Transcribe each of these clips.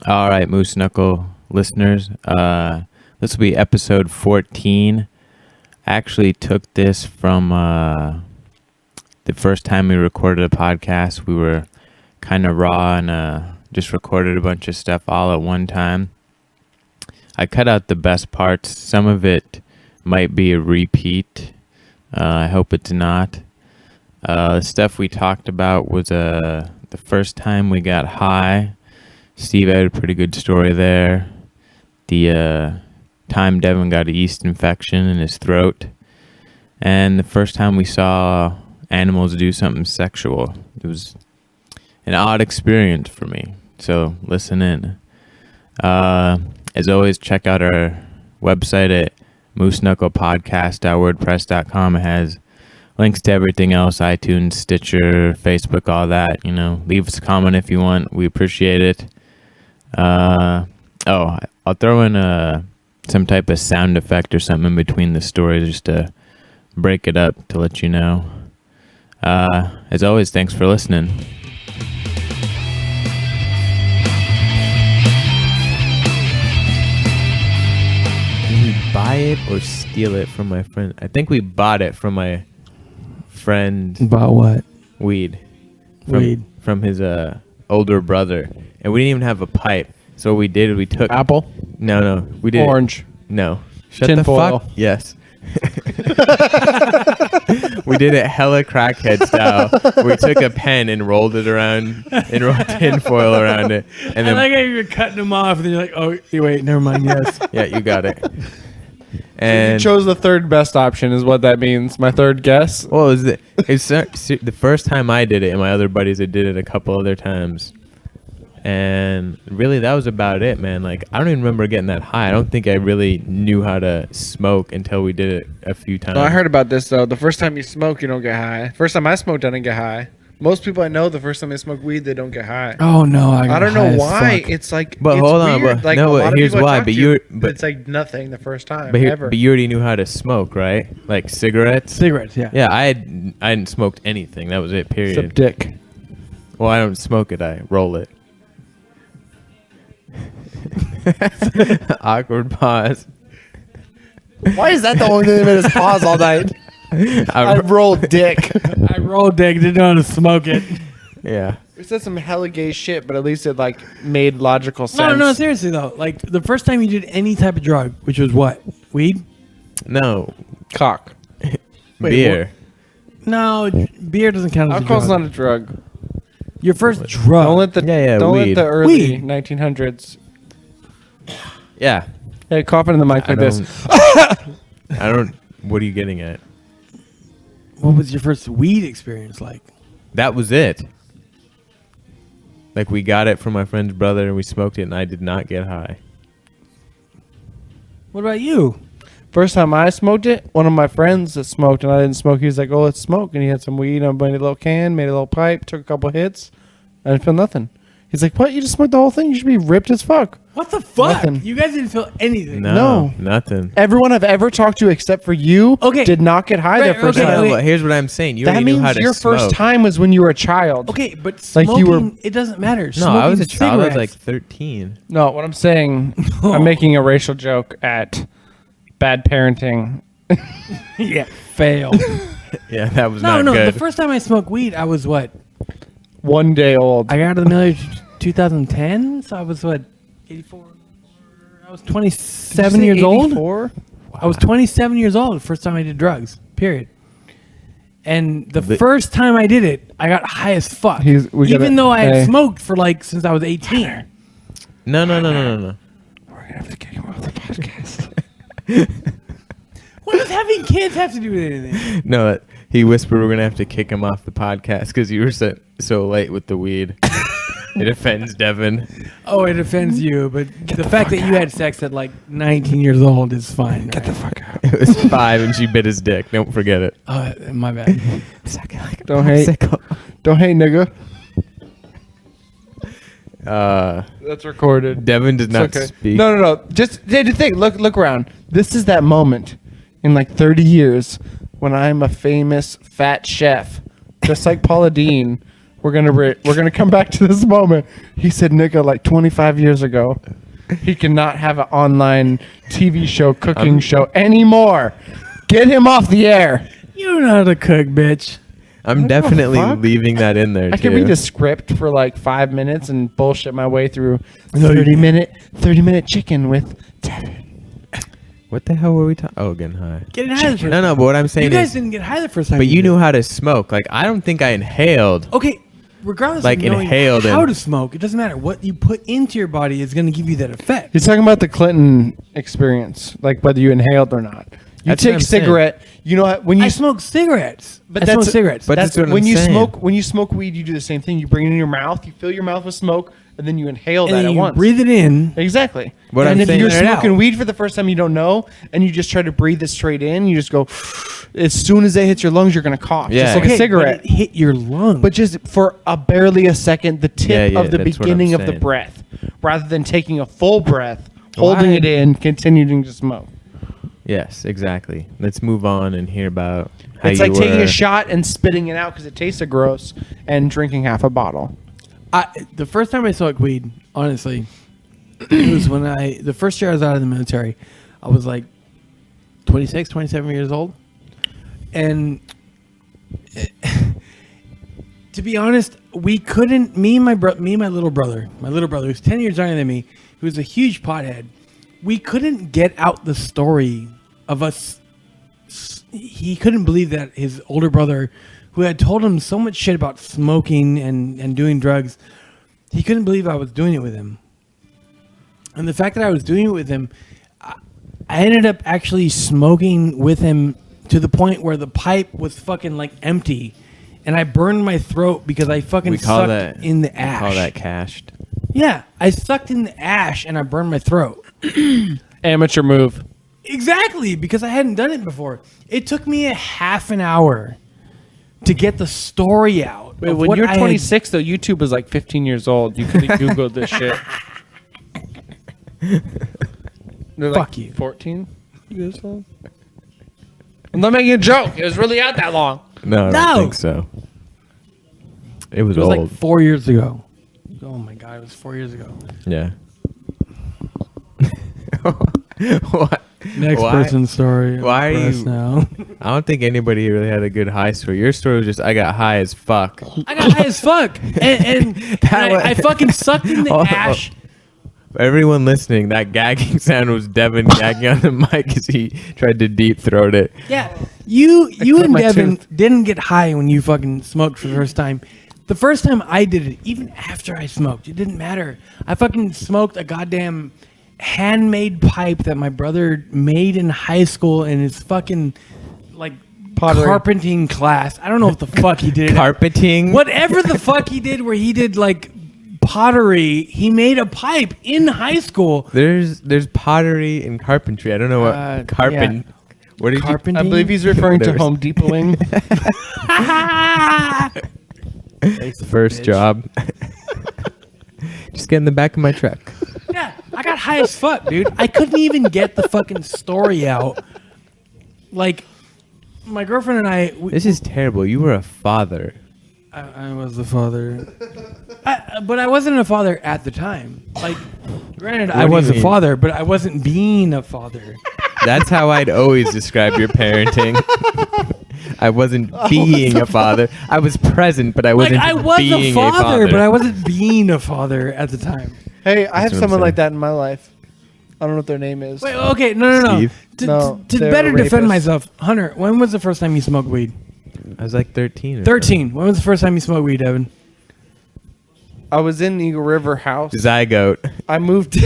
All right, Moose Knuckle listeners. This will be episode 14. I actually took this from the first time we recorded a podcast. We were kind of raw and just recorded a bunch of stuff all at one time. I cut out the best parts. Some of it might be a repeat. I hope it's not. The stuff we talked about was the first time we got high. Steve had a pretty good story there. The time Devin got a yeast infection in his throat. And the first time we saw animals do something sexual. It was an odd experience for me. So listen in. As always, check out our website at mooseknucklepodcast.wordpress.com. It has links to everything else, iTunes, Stitcher, Facebook, all that. Leave us a comment if you want. We appreciate it. I'll throw in some type of sound effect or something in between the stories just to break it up to let you know. As always, thanks for listening. Buy it or steal it from my friend? I think we bought it from my friend. Bought what? Weed. Weed. From his older brother. And we didn't even have a pipe. So what we did, we took... Apple? No. We did... Orange? No. Shut Tin the foil. fuck? Yes. We did it hella crackhead style. We took a pen and rolled it around and rolled tin foil around it. And then, I like how you're cutting them off and then you're like, oh, wait, never mind, yes. yeah, you got it. You And chose the third best option is what that means. My third guess. well, it's the first time I did it, and my other buddies had did it a couple other times. And really, that was about it, man. Like, I don't even remember getting that high. I don't think I really knew how to smoke until we did it a few times. I heard about this, though. The first time you smoke, you don't get high. First time I smoked, I didn't get high. Most people I know, the first time they smoke weed, they don't get high. Oh, no. I don't know why. It's like, But it's hold on, weird. but like, no, a lot but of here's people I why, talk but to, you're- but- it's like nothing the first time, but, ever. but you already knew how to smoke, right? Like cigarettes? Cigarettes, yeah. Yeah, I hadn't smoked anything. That was it, period. Except dick. Well, I don't smoke it. I roll it. Awkward pause. Why is that the only thing that made us pause all night? I rolled dick. I rolled dick, didn't know how to smoke it. Yeah. We said some hella gay shit, but at least it made logical sense. No, seriously, though. Like, the first time you did any type of drug, which was what? Weed? No. Cock. Beer. No, beer doesn't count as Alcohol's a drug. not a drug. Your first drug. Don't let the weed. early Weed. 1900s. Yeah. Hey, cough in the mic I like this. don't. What are you getting at? What was your first weed experience like? That was it. Like, we got it from my friend's brother and we smoked it, and I did not get high. What about you? First time I smoked it, one of my friends that smoked and I didn't smoke, he was like, "Oh, let's smoke." And he had some weed and I made a little can, made a little pipe, took a couple hits. I didn't feel nothing. He's like, "What? You just smoked the whole thing? You should be ripped as fuck." What the fuck? Nothing. You guys didn't feel anything. No. Nothing. Everyone I've ever talked to except for you did not get high their first okay, time. wait. But here's what I'm saying. You That already knew how means to your smoke. first time was when you were a child. Okay, but Like smoking, you were- it doesn't matter. No, I was a Smoking child. I was like cigarettes. 13. No, what I'm saying, I'm making a racial joke at bad parenting. Yeah, fail. Yeah, that was No, not good. the first time I smoked weed, I was what? 1 day old. I got out of the military 2010, so I was what? 84? I was 27 years old. 84? I was 27 years old the first time I did drugs, period. And the But- first time I did it, I got high as fuck. We gotta- Even though I had hey. smoked for since I was 18. No. We're gonna have to get him off the podcast. What does having kids have to do with anything? No, he whispered we're going to have to kick him off the podcast because you were so late with the weed. It offends Devin. Oh, it offends you, but the fact that you had sex at 19 years old is fine. Get the fuck out. It was 5 and she bit his dick. Don't forget it. My bad. Don't hate. Don't hate, nigga. That's recorded. Devin did not It's okay. speak. No. Just think. Look around. This is that moment in 30 years when I'm a famous fat chef, just like Paula Deen, We're gonna come back to this moment. He said, "Nigga, like 25 years ago, he cannot have an online TV show, cooking show anymore. Get him off the air." You don't know how to cook, bitch. I'm What the definitely fuck? leaving that in there I too. can read a script for like 5 minutes and bullshit my way through 30-minute chicken with Devin. What the hell were we talking? Oh, getting high. Getting high the first No, no. But what I'm You saying guys is, didn't get high the first time. but you did. knew how to smoke. Like I don't think I inhaled. Okay, regardless Like of knowing inhaled how and- to smoke, it doesn't matter. What you put into your body is going to give you that effect. You're talking about the Clinton experience, like whether you inhaled or not. You That's what take I'm a saying. cigarette. You know when you I smoke cigarettes. But I that's smoke cigarettes. but that's that's what when I'm you saying. smoke. When you smoke weed, you do the same thing. You bring it in your mouth. You fill your mouth with smoke, and then you inhale and that then at you once. breathe it in. Exactly. What and I'm if saying- you're Let it smoking out. weed for the first time, you don't know, and you just try to breathe it straight in. You just go. As soon as it hits your lungs, you're gonna cough. Yeah. Just like Okay, a cigarette. but it hit your lung. But just for barely a second, the tip Yeah, of the that's what I'm beginning of the saying. breath, rather than taking a full breath, holding Why? it in, continuing to smoke. Yes, exactly. Let's move on and hear about how It's you like taking were. a shot and spitting it out because it tasted gross, and drinking half a bottle. The first time I smoked weed, honestly, it was when the first year I was out of the military. I was like 26, 27 years old. And to be honest, we couldn't, me and my little brother who's 10 years younger than me, who was a huge pothead, we couldn't get out the story of us. He couldn't believe that his older brother, who had told him so much shit about smoking and doing drugs, he couldn't believe I was doing it with him. And the fact that I was doing it with him, I ended up actually smoking with him to the point where the pipe was fucking like empty, and I burned my throat because I fucking we call sucked that in the ash. We call that cashed. Yeah, I sucked in the ash and I burned my throat. Amateur move. Exactly, because I hadn't done it before. It took me a half an hour to get the story out. Wait, of when what you're I had- 26, though, YouTube was like 15 years old. You could have Googled this shit. They're like Fuck you. 14 years old? I'm not making a joke. It was really out that long. No, I No. don't think so. It was It was old. like 4 years ago. Oh my god, it was 4 years ago. Yeah. What? Next Why? person's story. I'm Why are depressed you- now? I don't think anybody really had a good high story. Your story was just I got high as fuck. I got high as fuck, and I fucking sucked in the Oh. ash. Everyone listening, that gagging sound was Devin gagging on the mic as he tried to deep throat it. Yeah, you clipped and my Devin tooth. didn't get high when you fucking smoked for the first time. The first time I did it, even after I smoked, it didn't matter. I fucking smoked a goddamn handmade pipe that my brother made in high school in his fucking like Pottery. carpenting class. I don't know what the fuck he did. Carpeting. Whatever the fuck he did, where he did like pottery, he made a pipe in high school. There's pottery and carpentry. I don't know what carpent. What did Carpenting. I believe he's referring to There's- Home Depoting. you? First bitch. job. Just get in the back of my truck. Yeah, I got high as fuck, dude. I couldn't even get the fucking story out. Like, my girlfriend and I, This is terrible. You were a father. I was the father. But I wasn't a father at the time. Like, granted, I do you was a mean? father, but I wasn't being a father. That's how I'd always describe your parenting. I wasn't being a father. I was present, but I Like, wasn't I was being a father, but I was. wasn't being a father at the time. Hey, I have what I'm someone saying. like that in my life. I don't know what their name is. Wait, okay, no. Steve? No, To they're better a defend rapist. myself, Hunter, when was the first time you smoked weed? I was like 13. or 13. When was the first time you smoked weed, Evan? I was in Eagle River house. something. Zygote. I moved.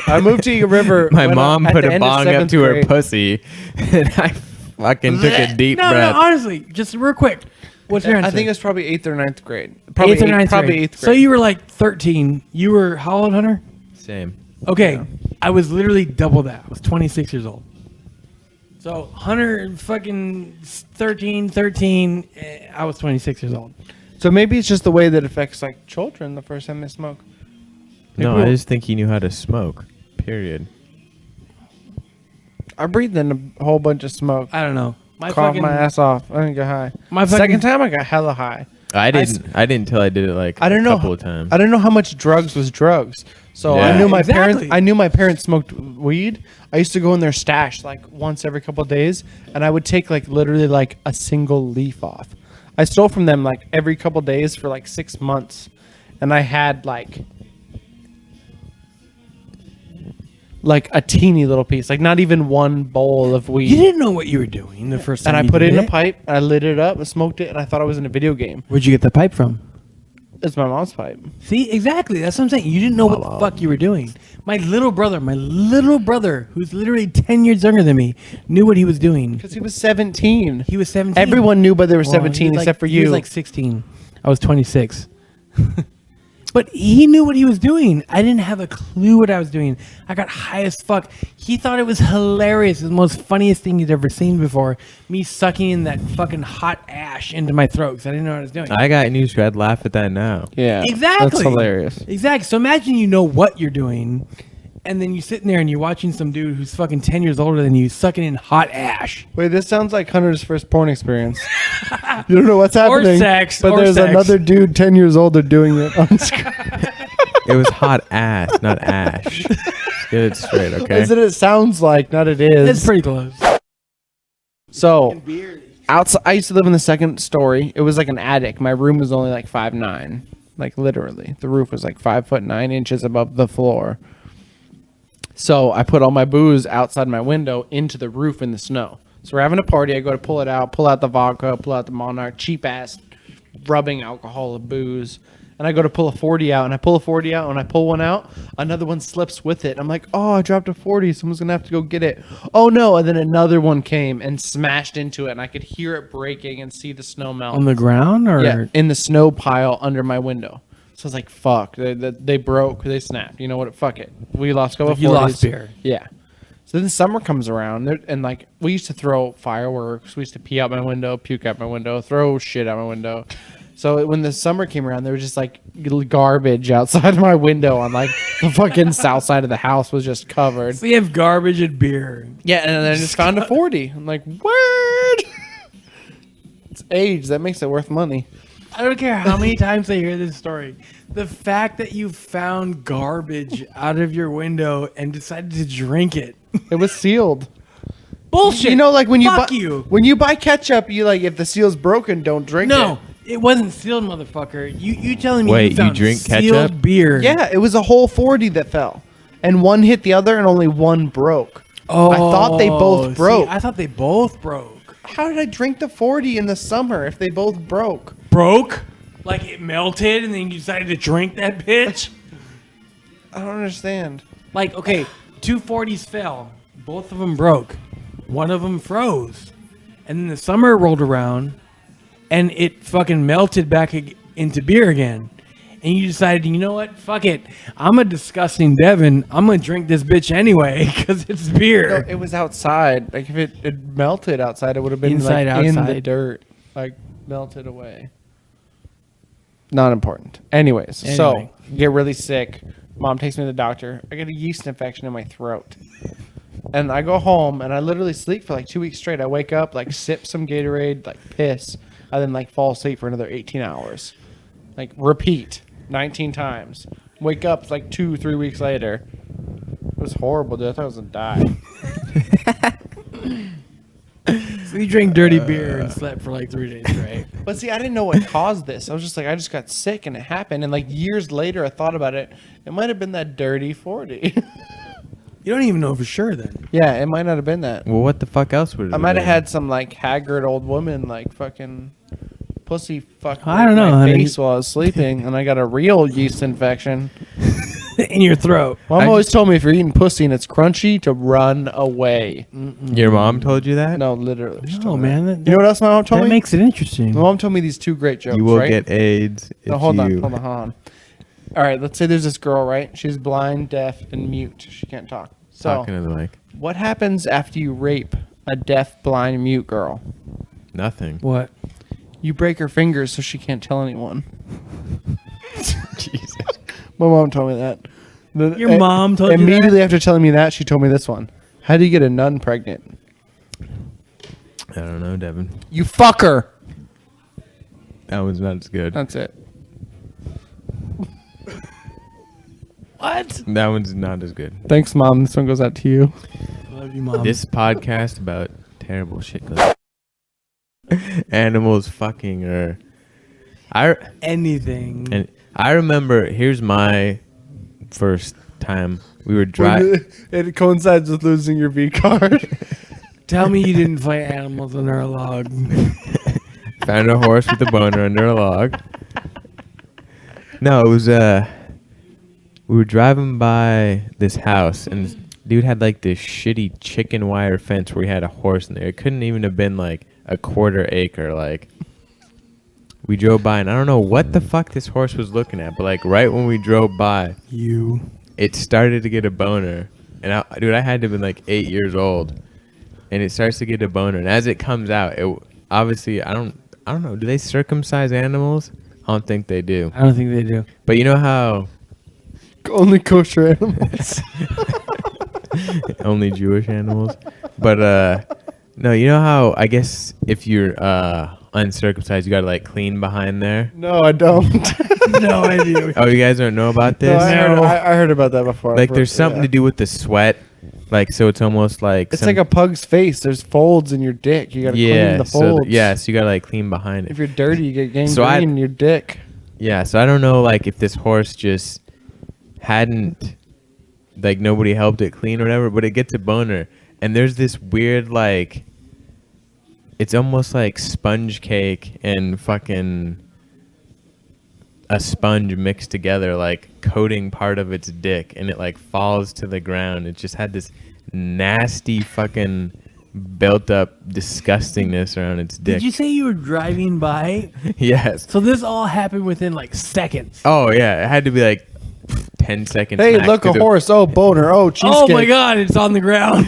I moved to Eagle River. My when mom at put the a end of bong up 7th to her grade. pussy, and I fucking took a deep no, breath. No, honestly, just real quick. What's your answer? I think it was probably 8th or 9th grade. Probably eighth or ninth Probably grade. 8th grade. So you were like 13. You were how old, Hunter? Same. Okay, I was literally double that. I was 26 years old. So Hunter fucking 13. I was 26 years old. So maybe it's just the way that affects like children the first time they smoke. No, People- I just think he knew how to smoke. Period. I breathed in a whole bunch of smoke. I don't know. Coughed my ass off. I didn't get high. My Second fucking time I got hella high. I didn't until I did it like I don't a know. couple of times. I don't know how much drugs was drugs. So Yeah. I knew my Exactly. parents. I knew my parents smoked weed. I used to go in their stash like once every couple of days, and I would take like literally like a single leaf off. I stole from them like every couple of days for like 6 months, and I had like a teeny little piece, like not even one bowl of weed. You didn't know what you were doing the first time. And I you put it did in a pipe, and I lit it up, and smoked it, and I thought I was in a video game. Where'd you get the pipe from? It's my mom's pipe. See, exactly. That's what I'm saying. You didn't know what the fuck you were doing. My little brother, who's literally 10 years younger than me, knew what he was doing. Because he was 17. He was 17. Everyone knew, but they were Well, 17 he was except for He was you. like 16. I was 26. But he knew what he was doing. I didn't have a clue what I was doing. I got high as fuck. He thought it was hilarious. It was the most funniest thing he'd ever seen before. Me sucking in that fucking hot ash into my throat because I didn't know what I was doing. I got news for you. I'd laugh at that now. Yeah, Exactly. That's hilarious. Exactly. So imagine you know what you're doing, and then you're sitting there and you're watching some dude who's fucking 10 years older than you sucking in hot ash. Wait, this sounds like Hunter's first porn experience. You don't know what's happening. sex, but or there's sex. another dude 10 years older doing it on screen. It was hot ass, not ash. Let's get it straight, okay? Is it? It sounds like, not it is. It's pretty close. So, outside, I used to live in the second story. It was like an attic. My room was only like 5'9", like literally. The roof was like 5'9" above the floor. So I put all my booze outside my window into the roof in the snow. So we're having a party. I go to pull it out, pull out the vodka, pull out the Monarch, cheap ass rubbing alcohol of booze. And I go to pull a 40 out, and I pull a 40 out, and I pull one out. Another one slips with it. I'm like, oh, I dropped a 40. Someone's going to have to go get it. Oh, no. And then another one came and smashed into it, and I could hear it breaking and see the snow melt. On the ground or Yeah, in the snow pile under my window. So I was like, fuck. They broke. They snapped. You know what? Fuck it. We lost a couple of you 40s. lost beer. Yeah. So then summer comes around, and like we used to throw fireworks. We used to pee out my window, puke out my window, throw shit out my window. So when the summer came around, there was just like garbage outside my window on like the fucking south side of the house was just covered. So you have garbage and beer. Yeah, and then I just found a 40. I'm like, word. It's age that makes it worth money. I don't care how many times I hear this story. The fact that you found garbage out of your window and decided to drink it. It was sealed. Bullshit. You know, like when Fuck you. when you buy ketchup, you like if the seal's broken, don't drink No, it wasn't sealed, motherfucker. You telling me Wait, you found you drink sealed ketchup? beer? it. Yeah, it was a whole 40 that fell, and one hit the other, and only one broke. Oh, I thought they both see, broke. I thought they both broke. How did I drink the 40 in the summer if they both broke? Broke? Like it melted and then you decided to drink that bitch? I don't understand. Like, okay, 2 40s fell. Both of them broke. One of them froze. And then the summer rolled around and it fucking melted back into beer again. And you decided, you know what? Fuck it. I'm a disgusting Devin. I'm going to drink this bitch anyway because it's No, beer. it was outside. Like if it melted outside, it would have been Inside, like in the outside. dirt, like melted away. Not important. Anyways, Anyway. so get really sick. Mom takes me to the doctor. I get a yeast infection in my throat. And I go home and I literally sleep for like 2 weeks straight. I wake up, like sip some Gatorade, like piss, and then like fall asleep for another 18 hours. Like repeat 19 times. Wake up like 2-3 weeks later. It was horrible, dude. I thought I was gonna die. So you drank dirty beer and slept for like 3 days, right? But see, I didn't know what caused this. I was just like, I just got sick and it happened. And like years later, I thought about it. It might have been that dirty 40. You don't even know for sure then. Yeah, it might not have been that. Well, what the fuck else would it I might have been? had some like haggard old woman like fucking pussy fuck I don't know, my honey. face while I was sleeping, and I got a real yeast infection. In your throat. Mom I always just- told me if you're eating pussy and it's crunchy to run away. Your mom told you that? No, literally. she No, told me man. that. You know what else my mom told That me? makes it interesting. My mom told me these two great jokes. You will right? get AIDS if No, hold you... on. All right, let's say there's this girl, right? She's blind, deaf, and mute. She can't talk. So, Talking to the mic. what happens after you rape a deaf, blind, mute girl? Nothing. What? You break her fingers so she can't tell anyone. Jesus. My mom told me that. Your mom told you that? Immediately after telling me that, she told me this one. How do you get a nun pregnant? I don't know, Devin. You fuck her. That one's not as good. That's it. What? That one's not as good. Thanks, Mom. This one goes out to you. Love you, Mom. This podcast about terrible shit goes. Animals fucking or Anything. and I remember. Here's my first time we were driving. It coincides with losing your V card. Tell me you didn't fight animals under a log. Found a horse with a boner under a log. No, it was we were driving by this house and this dude had like this shitty chicken wire fence where he had a horse in there. It couldn't even have been like a quarter acre. Like we drove by and I don't know what the fuck this horse was looking at, but like right when we drove by, it started to get a boner. And I had to have been like 8 years old, and it starts to get a boner. And as it comes out, it obviously I don't know. Do they circumcise animals? I don't think they do. I don't think they do. But you know how Only kosher animals. only Jewish animals? But no, you know how I guess if you're uncircumcised, you gotta like clean behind there. No, I don't. No idea. Oh, you guys don't know about No, this? I heard about that before. Like there's something to do with the sweat. Like so it's almost like It's like a pug's face. There's folds in your dick. You gotta clean the folds. So you gotta like clean behind it. If you're dirty, you get gangrene So in your dick. Yeah, so I don't know like if this horse just hadn't like nobody helped it clean or whatever, but it gets a boner. And there's this weird like it's almost like sponge cake and fucking a sponge mixed together, like coating part of its dick, and it like falls to the ground. It just had this nasty fucking built up disgustingness around its dick. Did you say you were driving by? Yes. So this all happened within like seconds. Oh yeah, it had to be like 10 seconds. Hey, max, look, a 'cause horse. Oh, boner. Oh, cheesecake. Oh my god, it's on the ground.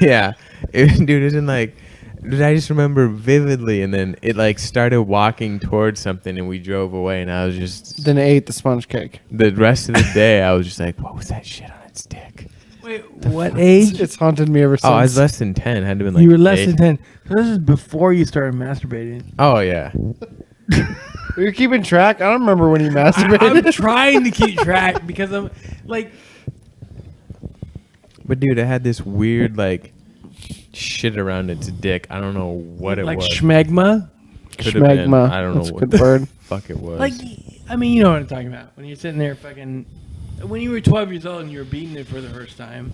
Yeah. Dude, isn't like... Dude, I just remember vividly, and then it like started walking towards something, and we drove away, and I was just... Then I ate the sponge cake. The rest of the day, I was just like, what was that shit on its dick? Wait, what age? It's haunted me ever since. Oh, I was less than 10. Had to been like You were less 8. than 10. So this is before you started masturbating. Oh, yeah. You're keeping track? I don't remember when you masturbated. I'm trying to keep track because I'm like... But dude, it had this weird like shit around its dick. I don't know what it like was. schmegma. Could have been. Schmegma. I don't know That's a what good the word. fuck it was. Like, I mean, you know what I'm talking about. When you're sitting there fucking... When you were 12 years old and you were beating it for the first time,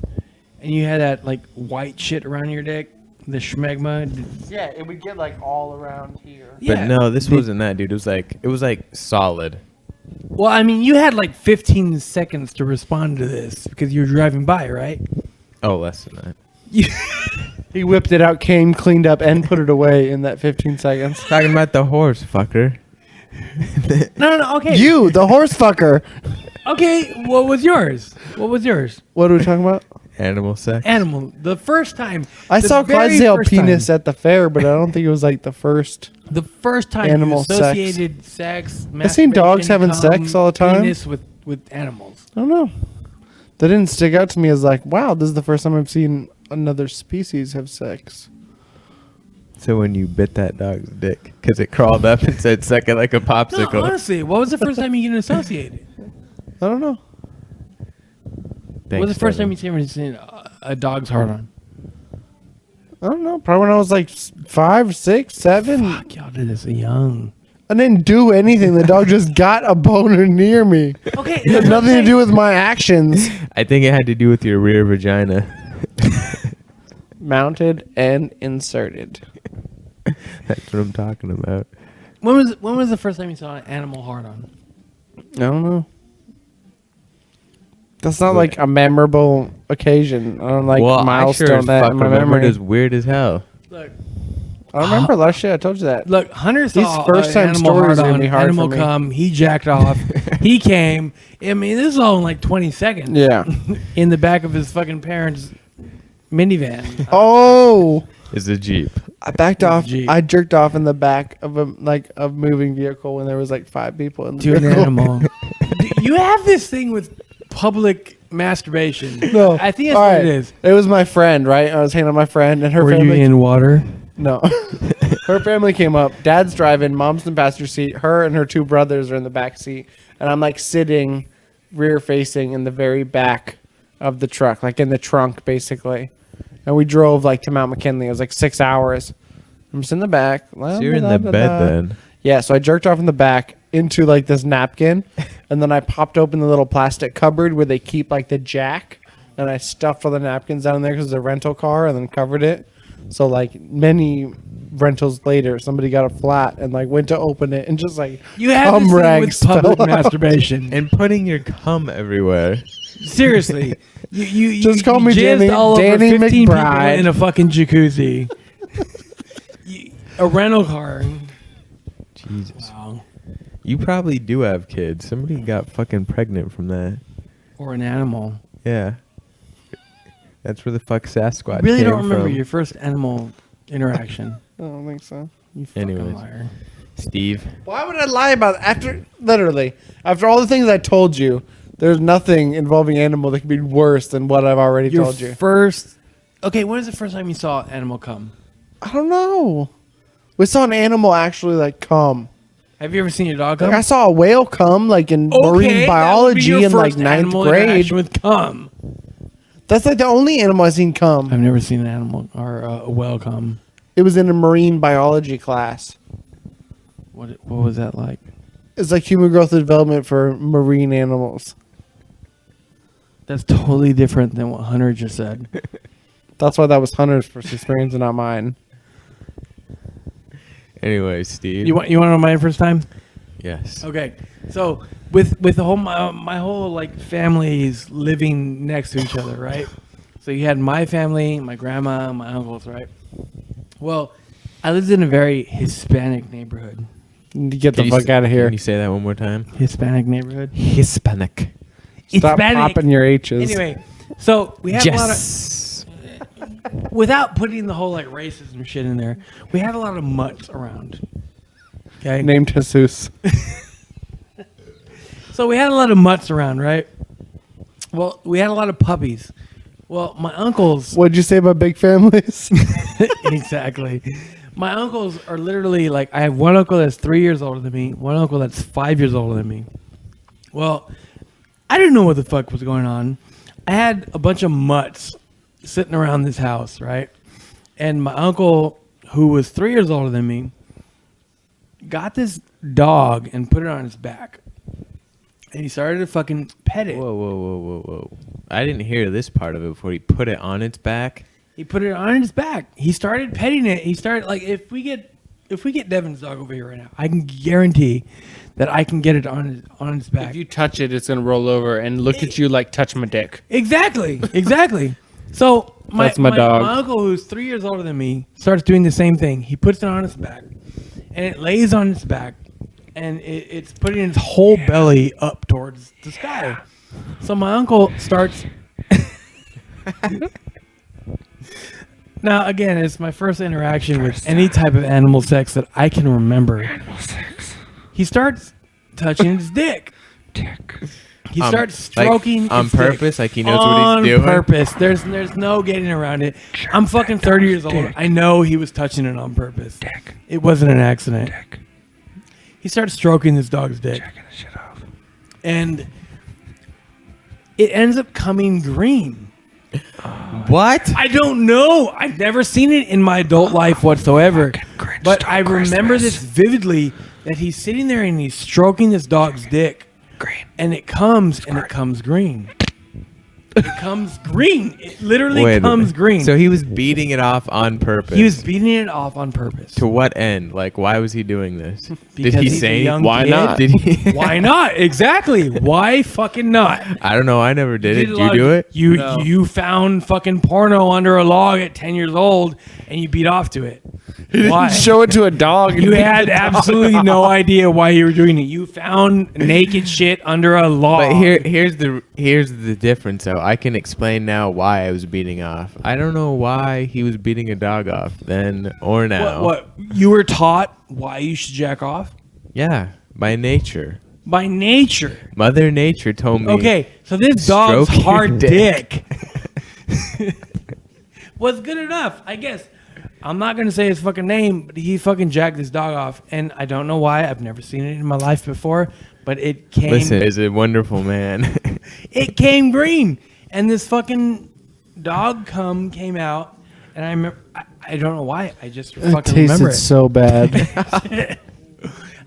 and you had that, like, white shit around your dick, the schmegma. Yeah, it would get like all around here. But Yeah. no, this wasn't that, dude. It was like solid. Well, I mean, you had like 15 seconds to respond to this because you were driving by, right? Oh, less than that. He whipped it out, came, cleaned up, and put it away in that 15 seconds. Talking about the horse, fucker. No, okay. You, the horse fucker. Okay, what was yours? What was yours? What are we talking about? Animal sex. Animal. The first time. I the saw very Clydesdale first penis time. at the fair, but I don't think it was like the first. The first time Animal you sex. associated sex, I've seen dogs masturbation, having sex all the time. penis with animals. I don't know. That didn't stick out to me as like, wow, this is the first time I've seen another species have sex. So when you bit that dog's dick, because it crawled up and said suck it like a No, popsicle. honestly, what was the first time you get associated? I don't know. What was the first time you seen a dog's hard on? I don't know. Probably when I was like 5, 6, 7. Fuck, y'all did this young. I didn't do anything. The dog just got a boner near me. Okay, It had nothing to do with my actions. I think it had to do with your rear vagina. Mounted and inserted. That's what I'm talking about. When was the first time you saw an animal hard on? I don't know. That's not like a memorable occasion. I don't like milestone that in my memory. It was weird as hell. Look, I don't remember last shit. I told you that. look, Hunter saw first an time animal stories hard are gonna on, be hard animal for me. come, he jacked off, he came. I mean, this is all in like 20 seconds. Yeah. In the back of his fucking parents' minivan. Oh, It's a Jeep. I backed off. Jeep. I jerked off in the back of a moving vehicle when there was like 5 people in the To an vehicle. animal. You have this thing with public masturbation. No, I think that's all what right. it is. It was my friend, right? I was hanging out with my friend and her Were family. you in water? No. Her family came up. Dad's driving. Mom's in the passenger seat. Her and her two brothers are in the back seat. And I'm like sitting rear facing in the very back of the truck, like in the trunk, basically. And we drove like to Mount McKinley. It was like 6 hours. I'm just in the back. So you're in the bed then. Yeah, so I jerked off in the back into like this napkin. And then I popped open the little plastic cupboard where they keep like the jack. And I stuffed all the napkins down there because it's a rental car and then covered it. So like many rentals later, somebody got a flat and like went to open it and just like You have cum this thing rags with public fell out. masturbation. And putting your cum everywhere. Seriously, you Just call me jizzed Danny- all over Danny 15 people McBride. in a fucking jacuzzi. A rental car. Jesus. Wow. You probably do have kids. Somebody got fucking pregnant from that. Or an animal. Yeah. That's where the fuck Sasquatch I really came don't remember from. your first animal interaction. I don't think so. You fucking Anyways. liar. Steve. Why would I lie about after all the things I told you? There's nothing involving animal that could be worse than what I've already Your told you. first. Okay, when was the first time you saw an animal come? I don't know. We saw an animal actually like come. Have you ever seen your dog come? Like I saw a whale come like in marine biology in like ninth grade. With cum. That's like the only animal I've seen come. I've never seen an animal or a whale come. It was in a marine biology class. What was that like? It's like human growth and development for marine animals. That's totally different than what Hunter just said. That's why that was Hunter's first experience and not mine. Anyway, Steve. You want to know my first time? Yes. Okay, so with the whole my whole like families living next to each other, right? So you had my family, my grandma, my uncles, right? Well, I lived in a very Hispanic neighborhood. Get the fuck out of here. Can you say that one more time? Hispanic neighborhood. Hispanic. Stop Hispanic. popping your H's. Anyway, so we have a lot of. Yes. Without putting the whole like racism shit in there, we have a lot of mutts around. Okay. Named Jesus. So we had a lot of mutts around, right? Well, we had a lot of puppies. Well, my uncles. What'd you say about big families? Exactly. My uncles are literally like, I have one uncle that's 3 years older than me, one uncle that's 5 years older than me. Well, I didn't know what the fuck was going on. I had a bunch of mutts sitting around this house, right? And my uncle, who was 3 years older than me, got this dog and put it on his back. And he started to fucking pet it. Whoa. I didn't hear this part of it before he put it on its back. He put it on his back. He started petting it. He started like if we get Devin's dog over here right now, I can guarantee that I can get it on his back. If you touch it, it's gonna roll over and look at you like touch my dick. Exactly. So That's my dog. My uncle, who's 3 years older than me, starts doing the same thing. He puts it on his back, and it lays on its back, and it's putting its whole belly up towards the sky. So my uncle starts. Now, again, it's my first interaction with any type of animal sex that I can remember. Animal sex. He starts touching his dick. He starts stroking like, on its dick. purpose, like he knows what he's doing. On purpose. There's no getting around it. I'm fucking 30 years old. I know he was touching it on purpose. It wasn't an accident. He starts stroking this dog's dick. And it ends up coming green. What? I don't know. I've never seen it in my adult life whatsoever. But I remember this vividly, that he's sitting there and he's stroking this dog's dick. And it comes green. It comes green. It literally Wait a comes minute. green. So he was beating it off on purpose. He was beating it off on purpose. To what end? Like, why was he doing this? Did Because he he's a say young why kid. not? Did he? Why not? Exactly. Why fucking not? I don't know. I never did it. a Did lot you of- do it? You found fucking porno under a log at 10 years old and you beat off to it. Why? Show it to a dog. and You beat had the dog. absolutely no idea why you were doing it. You found naked shit under a log. But here's the difference, though. I can explain now why I was beating off. I don't know why he was beating a dog off then or now. What? You were taught why you should jack off? Yeah, by nature. By nature. Mother Nature told me. Okay, so this dog's Stroke your hard dick. dick was good enough, I guess. I'm not gonna say his fucking name, but he fucking jacked his dog off, and I don't know why. I've never seen it in my life before, but it came. Listen, is a wonderful man. It came green, and this fucking dog came out, and I remember. I don't know why. I just It fucking tasted remember it. so bad.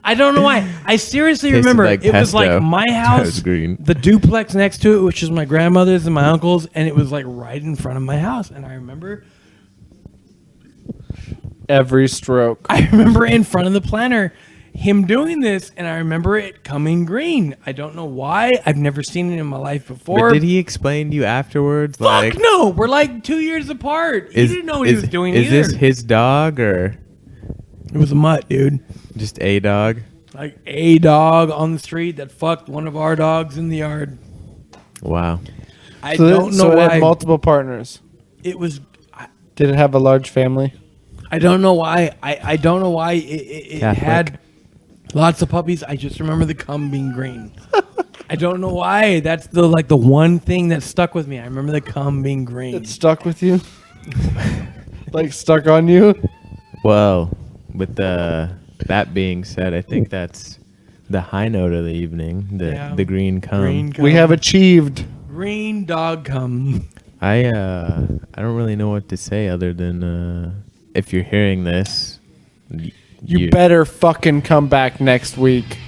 I don't know why. I seriously Tasted remember like it was pesto. like my That house, was green. the duplex next to it, which is my grandmother's and my uncle's, and it was like right in front of my house. And I remember Every stroke. in front of the planter him doing this, and I remember it coming green. I don't know why. I've never seen it in my life before. But did he explain to you afterwards? Fuck no. We're like 2 years apart. He didn't know what he was doing Is either. this his dog or It was a mutt, dude. just a dog? Like a dog on the street that fucked one of our dogs in the yard. Wow. I So don't so know it why. had multiple partners. It was. Did it have a large family? I don't know why. I don't know why it Catholic. had lots of puppies. I just remember the cum being green. I don't know why. That's the one thing that stuck with me. I remember the cum being green. It stuck with you? Like stuck on you? Well, with that being said, I think that's the high note of the evening. The green cum. Green cum. We have achieved. green dog cum. I don't really know what to say other than if you're hearing this, You better fucking come back next week.